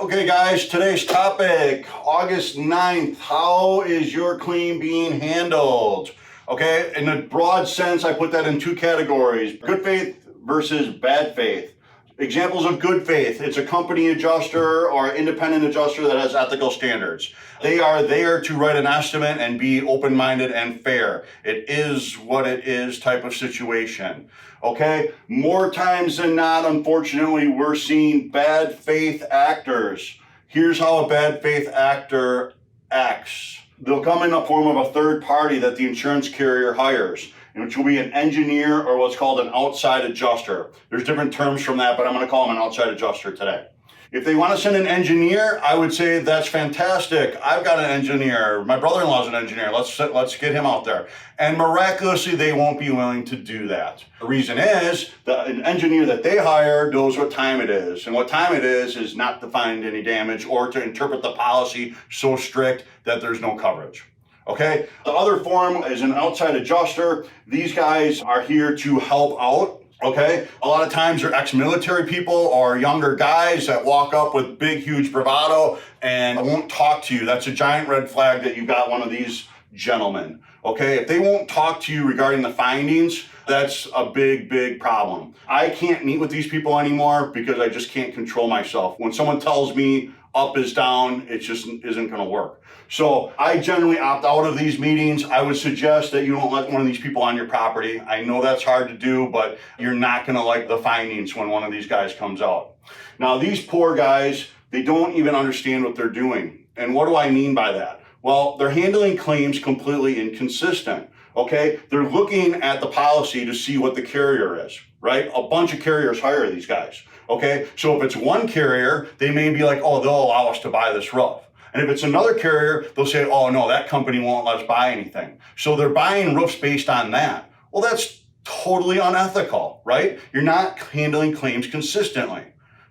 Okay guys, today's topic, August 9th, how is your claim being handled? Okay, in a broad sense, I put that in two categories, good faith versus bad faith. Examples of good faith, it's a company adjuster or independent adjuster that has ethical standards. They are there to write an estimate and be open-minded and fair. It is what it is type of situation. Okay, more times than not, unfortunately, we're seeing bad faith actors. Here's how a bad faith actor acts. They'll come in the form of a third party that the insurance carrier hires, which will be an engineer or what's called an outside adjuster. There's different terms from that, but I'm going to call them an outside adjuster today. If they want to send an engineer, I would say that's fantastic. I've got an engineer. My brother-in-law's an engineer. Let's get him out there. And miraculously, they won't be willing to do that. The reason is that an engineer that they hire knows what time it is. And what time it is not to find any damage or to interpret the policy so strict that there's no coverage. Okay? The other form is an outside adjuster. These guys are here to help out. Okay, a lot of times they're ex-military people or younger guys that walk up with big, huge bravado and won't talk to you. That's a giant red flag that you got one of these gentlemen. Okay, if they won't talk to you regarding the findings, that's a big, big problem. I can't meet with these people anymore because I just can't control myself. When someone tells me up is down, it just isn't going to work. So I generally opt out of these meetings. I would suggest that you don't let one of these people on your property. I know that's hard to do, but you're not going to like the findings when one of these guys comes out. Now, these poor guys, they don't even understand what they're doing. And what do I mean by that? Well, they're handling claims completely inconsistent. Okay, they're looking at the policy to see what the carrier is, right? A bunch of carriers hire these guys. Okay, so if it's one carrier, they may be like, oh, they'll allow us to buy this roof. And if it's another carrier, they'll say, oh, no, that company won't let us buy anything. So they're buying roofs based on that. Well, that's totally unethical, right? You're not handling claims consistently.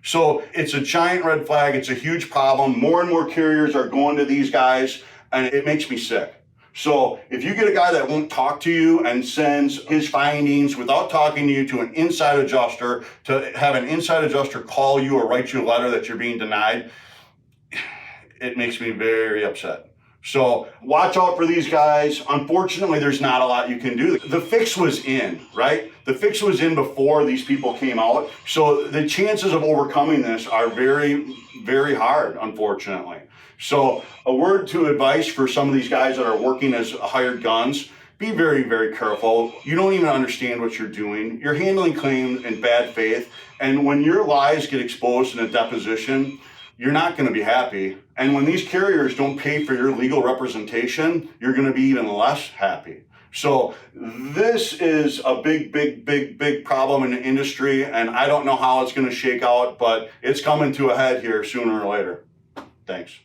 So it's a giant red flag. It's a huge problem. More and more carriers are going to these guys, and it makes me sick. So if you get a guy that won't talk to you and sends his findings without talking to you to an inside adjuster, to have an inside adjuster call you or write you a letter that you're being denied, it makes me very upset. So watch out for these guys. Unfortunately, there's not a lot you can do. The fix was in, right? The fix was in before these people came out. So the chances of overcoming this are very, very hard, unfortunately. So a word to advice for some of these guys that are working as hired guns, be very, very careful. You don't even understand what you're doing. You're handling claims in bad faith. And when your lies get exposed in a deposition, you're not going to be happy. And when these carriers don't pay for your legal representation, you're going to be even less happy. So this is a big, big, big, big problem in the industry. And I don't know how it's going to shake out, but it's coming to a head here sooner or later. Thanks.